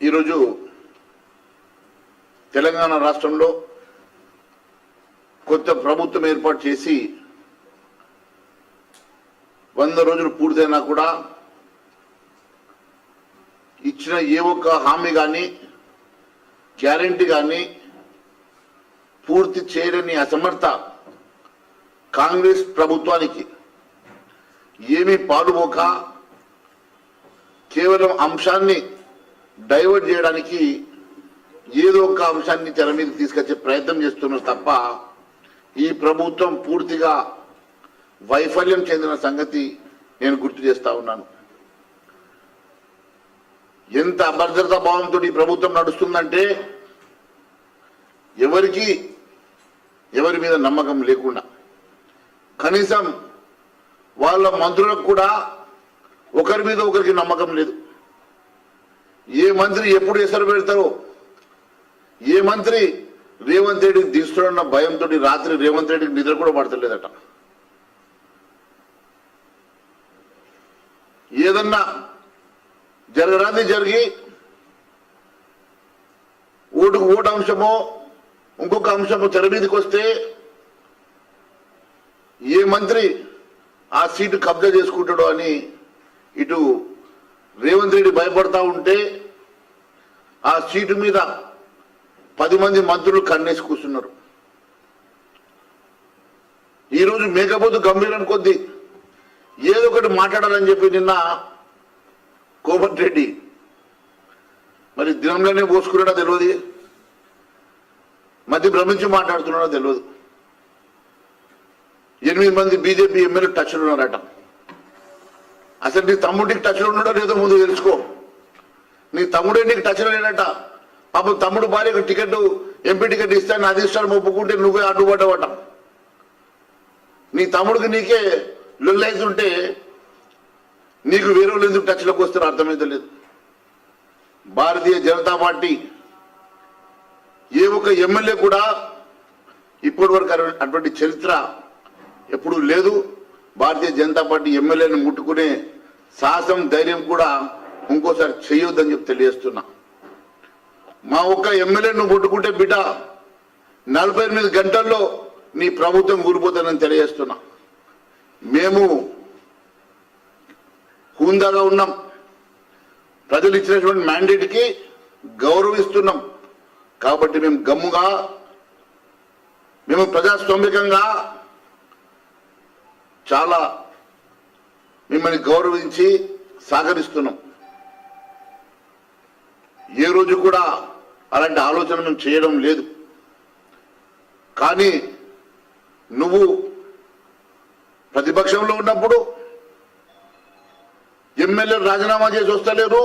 ఈరోజు తెలంగాణ రాష్ట్రంలో కొత్త ప్రభుత్వం ఏర్పాటు చేసి 100 రోజులు పూర్తయినా కూడా ఇచ్చిన ఏ ఒక్క హామీ కానీ గ్యారెంటీ కానీ పూర్తి చేయలేని అసమర్థ కాంగ్రెస్ ప్రభుత్వానికి ఏమీ పాలుపోక కేవలం అంశాన్ని డైవర్ట్ చేయడానికి ఏదో ఒక అంశాన్ని తెర మీద తీసుకొచ్చే ప్రయత్నం చేస్తున్నారు తప్ప ఈ ప్రభుత్వం పూర్తిగా వైఫల్యం చెందిన సంగతి నేను గుర్తు చేస్తా ఉన్నాను. ఎంత అభద్రతా భావంతో ఈ ప్రభుత్వం నడుస్తుందంటే ఎవరి మీద నమ్మకం లేకుండా, కనీసం వాళ్ళ మంత్రులకు కూడా ఒకరి మీద ఒకరికి నమ్మకం లేదు. ఏ మంత్రి ఎప్పుడు ఎసరు పెడతారో, ఏ మంత్రి రేవంత్ రెడ్డికి తీస్తున్న భయంతో రాత్రి రేవంత్ రెడ్డికి నిద్ర కూడా పడతలేదట. ఏదన్నా జరగరాంది జరిగి ఓటుకు ఓటు అంశమో ఇంకొక అంశము తెర మీదకి వస్తే ఏ మంత్రి ఆ సీటు కబ్జా చేసుకుంటాడో అని ఇటు రేవంత్ రెడ్డి భయపడతా ఉంటే ఆ సీటు మీద 10 మంది మంత్రులు కన్నేసి కూర్చున్నారు. ఈరోజు మేకపోతు గంభీరం కొద్దీ ఏదో ఒకటి మాట్లాడాలని చెప్పి నిన్న కోమటి రెడ్డి మరి దినంలోనే పోసుకున్నాడో తెలియదు, మధ్య భ్రమించి మాట్లాడుతున్నాడో తెలియదు. 8 మంది బీజేపీ ఎమ్మెల్యే టచ్లో ఉన్నారట. అసలు నీ తమ్ముడికి టచ్లో ఉన్నాడో లేదో ముందు తెలుసుకో. నీ తమ్ముడే నీకు టచ్లో లేడట. పాపం తమ్ముడు భార్యకు టికెట్, ఎంపీ టికెట్ ఇస్తాను అధిష్టానం ఒప్పుకుంటే నువ్వే అడ్డుపడ్డావట. నీ తమ్ముడికి నీకే లొల్లైతుంటే నీకు వేరే వాళ్ళు ఎందుకు టచ్లోకి వస్తారో అర్థమైతే లేదు. భారతీయ జనతా పార్టీ ఏ ఒక్క ఎమ్మెల్యే కూడా ఇప్పటి వరకు అటువంటి చరిత్ర ఎప్పుడూ లేదు. భారతీయ జనతా పార్టీ ఎమ్మెల్యేని ముట్టుకునే సాహసం, ధైర్యం కూడా ఇంకోసారి చేయొద్దని చెప్పి తెలియజేస్తున్నా. మా ఒక్క ఎమ్మెల్యేను ముట్టుకుంటే బిడ్డ 48 గంటల్లో నీ ప్రభుత్వం కూలిపోతుందని తెలియజేస్తున్నా. మేము హుందాగా ఉన్నాం, ప్రజలు ఇచ్చినటువంటి మ్యాండేట్కి గౌరవిస్తున్నాం. కాబట్టి మేము గమ్ముగా, మేము ప్రజాస్వామికంగా చాలా మిమ్మల్ని గౌరవించి సహకరిస్తున్నాం. ఏ రోజు కూడా అలాంటి ఆలోచన మేము చేయడం లేదు. కానీ నువ్వు ప్రతిపక్షంలో ఉన్నప్పుడు ఎమ్మెల్యేలు రాజీనామా చేసి వస్తలేరు,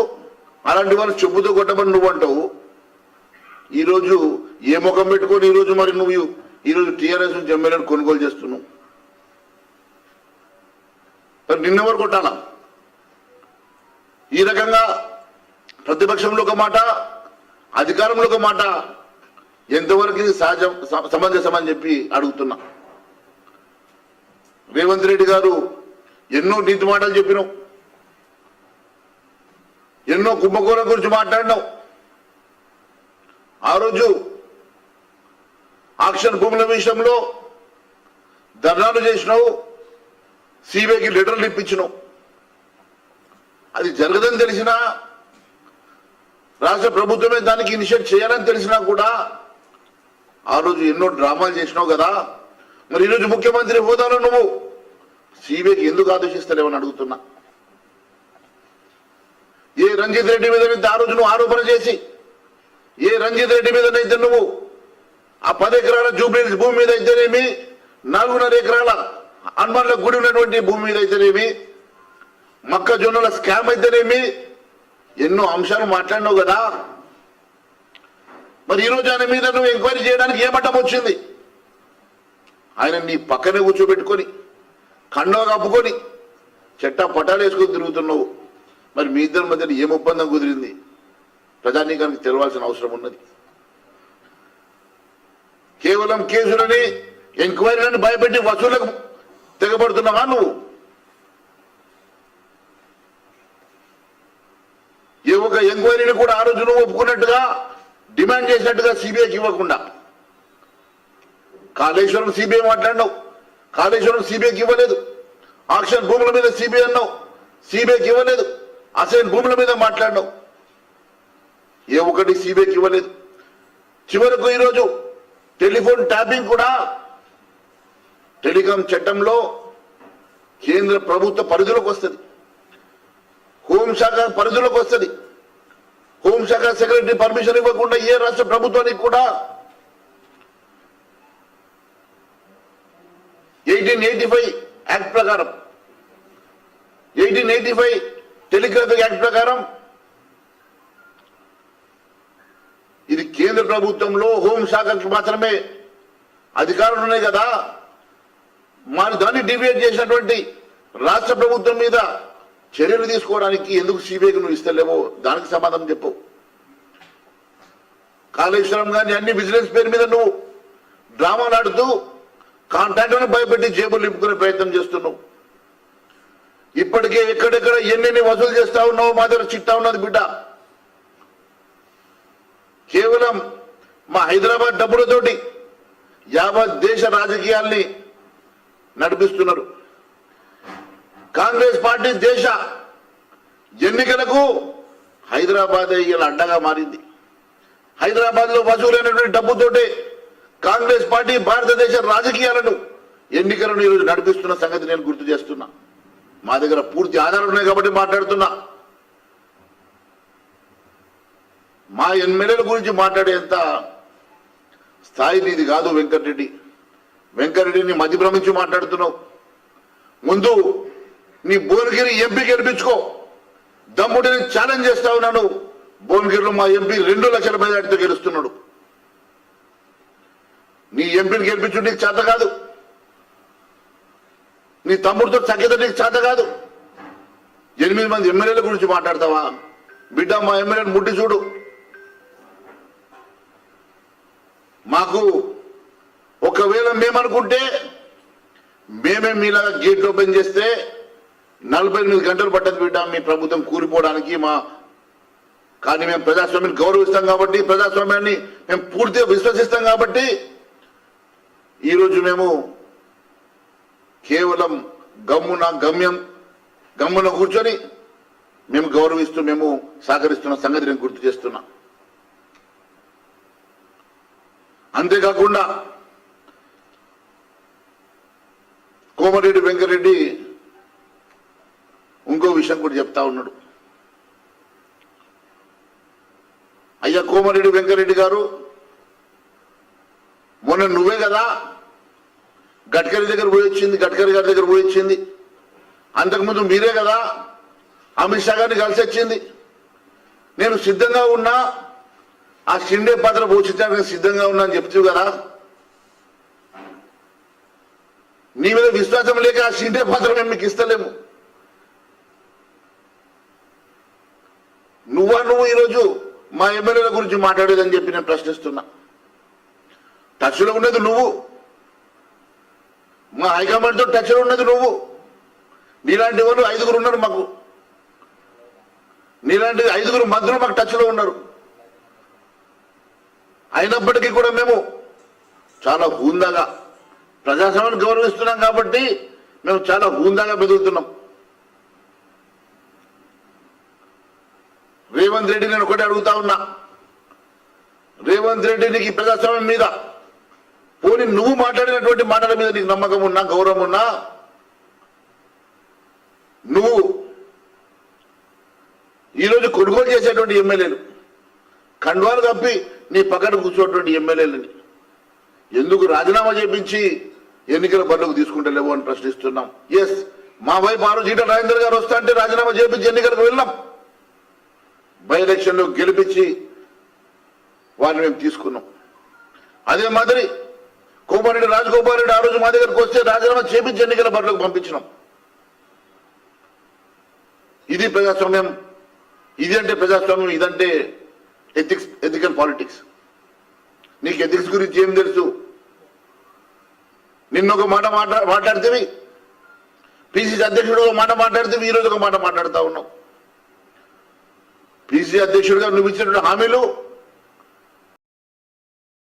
అలాంటి వాళ్ళు చెప్పుతో కొట్టమని నువ్వు అంటావు. ఈరోజు ఏ ముఖం పెట్టుకొని ఈరోజు మరి నువ్వు ఈరోజు టీఆర్ఎస్ నుంచి ఎమ్మెల్యేలు కొనుగోలు చేస్తున్నావు. మరి నిన్నెవరు కొట్టాలా? ఈ రకంగా ప్రతిపక్షంలో ఒక మాట, అధికారంలో ఒక మాట ఎంతవరకు ఇది సహజం, సమంజసమని చెప్పి అడుగుతున్నా. రేవంత్ రెడ్డి గారు ఎన్నో నీతి మాటలు చెప్పినావు, ఎన్నో కుంభకోణం గురించి మాట్లాడినావు. ఆ రోజు ఆక్షన్ భూముల విషయంలో ధర్నాలు చేసినావు, సిబిఐకి లెటర్లు ఇప్పించినావు. అది జరగదని తెలిసినా, రాష్ట్ర ప్రభుత్వమే దానికి ఇనిషియేట్ చేయాలని తెలిసినా కూడా ఆ రోజు ఎన్నో డ్రామాలు చేసినావు కదా. మరి ఈరోజు ముఖ్యమంత్రి హోదాలో నువ్వు సిబిఐకి ఎందుకు ఆదేశిస్తలేవని అడుగుతున్నా. ఏ రంజిత్ రెడ్డి మీద ఆ రోజు నువ్వు ఆరోపణ చేసి, ఏ రంజిత్ రెడ్డి మీదనైతే నువ్వు ఆ 10 ఎకరాల జూబ్లీహిల్స్ భూమి మీద అయితేనేమి, 4.5 ఎకరాల హనుమాన్ల గుడి ఉన్నటువంటి భూమి మీద అయితేనేమి, మొక్కజొన్నల స్కామ్ అయితేనేమి, ఎన్నో అంశాలు మాట్లాడినావు కదా. మరి ఈరోజు ఆయన మీద నువ్వు ఎంక్వైరీ చేయడానికి ఏ మట్టం వచ్చింది? ఆయన నీ పక్కనే కూర్చోబెట్టుకొని కండవ కప్పుకొని చెట్టా పటాలు వేసుకొని తిరుగుతున్నావు. మరి మీ ఇద్దరి మధ్య ఏం ఒప్పందం కుదిరింది ప్రజానీకానికి తెలవాల్సిన అవసరం ఉన్నది. కేవలం కేసులని, ఎంక్వైరీలను భయపెట్టి వసూలకు తెగబడుతున్నావా నువ్వు? ఏ ఒక ఎంక్వైరీని కూడా ఆ రోజు నువ్వు ఒప్పుకున్నట్టుగా డిమాండ్ చేసినట్టుగా సిబిఐకి ఇవ్వకుండా కాళేశ్వరం సిబిఐ మాట్లాడినావు, కాళేశ్వరం సిబిఐకి ఇవ్వలేదు. ఆక్షన్ భూముల మీద సిబిఐ అన్నావు, సిబిఐకి ఇవ్వలేదు. అసైన్ భూముల మీద మాట్లాడినావు, ఏ ఒకటి సిబిఐకి ఇవ్వలేదు. చివరకు ఈరోజు టెలిఫోన్ ట్యాపింగ్ కూడా టెలికాం చట్టంలో కేంద్ర ప్రభుత్వ పరిధిలోకి వస్తుంది, హోంశాఖ పరిధిలోకి వస్తుంది. హోంశాఖ సెక్రటరీ పర్మిషన్ ఇవ్వకుండా ఏ రాష్ట్ర ప్రభుత్వానికి కూడా 1885 యాక్ట్ ప్రకారం 1885 టెలిగ్రాఫిక్ యాక్ట్ ప్రకారం ఇది కేంద్ర ప్రభుత్వంలో హోంశాఖకి మాత్రమే అధికారులు ఉన్నాయి కదా. మరి దాన్ని డివియేట్ చేసినటువంటి రాష్ట్ర ప్రభుత్వం మీద చర్యలు తీసుకోవడానికి ఎందుకు సిబిఐకి నువ్వు ఇస్తలేవో దానికి సమాధానం చెప్పు. కాళేశ్వరం గాని అన్ని బిజినెస్ పేరు మీద నువ్వు డ్రామాలు ఆడుతూ కాంట్రాక్టర్ని భయపెట్టి జేబులు నింపుకునే ప్రయత్నం చేస్తున్నావు. ఇప్పటికే ఎక్కడెక్కడ ఎన్నెన్ని వసూలు చేస్తా ఉన్నావు, మా దగ్గర చిట్టా ఉన్నది బిడ్డ. కేవలం మా హైదరాబాద్ డబ్బులతోటి యావత్ దేశ రాజకీయాల్ని నడిపిస్తున్నారు. కాంగ్రెస్ పార్టీ దేశ ఎన్నికలకు హైదరాబాద్ ఇలా అడ్డగా మారింది. హైదరాబాద్ లో వసూలైనటువంటి డబ్బుతోటే కాంగ్రెస్ పార్టీ భారతదేశ రాజకీయాలను ఎన్నికలను ఈరోజు నడిపిస్తున్న సంగతి నేను గుర్తు చేస్తున్నా. మా దగ్గర పూర్తి ఆధారాలు ఉన్నాయి కాబట్టి మాట్లాడుతున్నా. మా ఎమ్మెల్యేల గురించి మాట్లాడేంత స్థాయి నీది కాదు వెంకటరెడ్డి. వెంకటరెడ్డిని మధ్యభ్రమించి మాట్లాడుతున్నావు. ముందు నీ భువనగిరి ఎంపీ గెలిపించుకో. దమ్ముడిని ఛాలెంజ్ చేస్తా ఉన్నాను. భువనగిరిలో మా ఎంపీ 2 లక్షల మెజార్టీతో గెలుస్తున్నాడు. నీ ఎంపీని గెలిపించు నీకు చేత కాదు, నీ తమ్ముడితో సఖ్యత నీకు చేత కాదు. 8 మంది ఎమ్మెల్యేల గురించి మాట్లాడతావా? బిడ్డ మా ఎమ్మెల్యేని ముట్టి చూడు. మాకు ఒకవేళ మేమనుకుంటే మేమే మీలాగా గేట్లు ఓపెన్ చేస్తే 48 గంటలు పట్టదు బిడ్డ మీ ప్రభుత్వం కూలిపోవడానికి. కానీ మేము ప్రజాస్వామ్యాన్ని గౌరవిస్తాం కాబట్టి, ప్రజాస్వామ్యాన్ని మేము పూర్తిగా విశ్వసిస్తాం కాబట్టి ఈరోజు మేము కేవలం గమ్మున కూర్చొని మేము గౌరవిస్తూ మేము సహకరిస్తున్న సంగతి నేను గుర్తు చేస్తున్నా. అంతేకాకుండా కోమరెడ్డి వెంకరెడ్డి ఇంకో విషయం కూడా చెప్తా ఉన్నాడు. అయ్యా కోమరెడ్డి వెంకరెడ్డి గారు, మొన్న నువ్వే కదా గడ్కరీ దగ్గర పోయి వచ్చింది, గడ్కరీ గారి దగ్గర పోయి వచ్చింది. అంతకుముందు మీరే కదా అమిత్ షా గారిని కలిసి వచ్చింది. నేను సిద్ధంగా ఉన్నా, ఆ షిండే పాత్ర పోషించడానికి సిద్ధంగా ఉన్నా అని చెప్తూ కదా. నీ మీద విశ్వాసం లేక ఆ షిండే పాత్ర మేము మీకు ఇస్తలేము. నువ్వు ఈరోజు మా ఎమ్మెల్యేల గురించి మాట్లాడేదని చెప్పి నేను ప్రశ్నిస్తున్నా. టచ్లో ఉన్నది నువ్వు, మా హైకమాండ్తో టచ్లో ఉన్నది నువ్వు. నీలాంటి వాళ్ళు 5 ఉన్నారు మాకు, నీలాంటి 5 మంత్రులు మాకు టచ్లో ఉన్నారు. అయినప్పటికీ కూడా మేము చాలా హుందాగా ప్రజాస్వామ్యాన్ని గౌరవిస్తున్నాం కాబట్టి మేము చాలా హుందాగా మెదులుతున్నాం. రేవంత్ రెడ్డి నేను ఒకటి అడుగుతా ఉన్నా. రేవంత్ రెడ్డి నీకు ప్రజాస్వామ్యం మీద పోనీ నువ్వు మాట్లాడినటువంటి మాటల మీద నీకు నమ్మకం ఉన్నా, గౌరవం ఉన్నా, నువ్వు ఈరోజు కొనుగోలు చేసేటువంటి ఎమ్మెల్యేలు, కండువాలు కప్పి నీ పక్కన కూర్చోటువంటి ఎమ్మెల్యేలని ఎందుకు రాజీనామా చేపించి ఎన్నికల బరిలోకి తీసుకుంటలేవు అని ప్రశ్నిస్తున్నాం. ఎస్, మా వైపు ఆ రోజు ఈటల రాజేందర్ గారు వస్తా అంటే రాజీనామా చేపించి ఎన్నికలకు వెళ్ళాం. బై ఎలక్షన్ లో గెలిపించి వారిని మేము తీసుకున్నాం. అదే మాదిరి కోమారెడ్డి రాజగోపాల్ రెడ్డి ఆ రోజు మా దగ్గరకు వస్తే రాజీనామా చేపించి ఎన్నికల బరిలోకి పంపించినాం. ఇది ప్రజాస్వామ్యం. ఇది అంటే ప్రజాస్వామ్యం, ఇదంటే ఎథికల్ పాలిటిక్స్. నీకు ఎథిక్స్ గురించి ఏం తెలుసు? నిన్నొక మాట మాట్లాడితే, పిసిసి అధ్యక్షుడు ఒక మాట మాట్లాడితే, ఈరోజు ఒక మాట మాట్లాడుతూ ఉన్నావు. పిసిసి అధ్యక్షుడిగా నువ్వు ఇచ్చినటువంటి హామీలు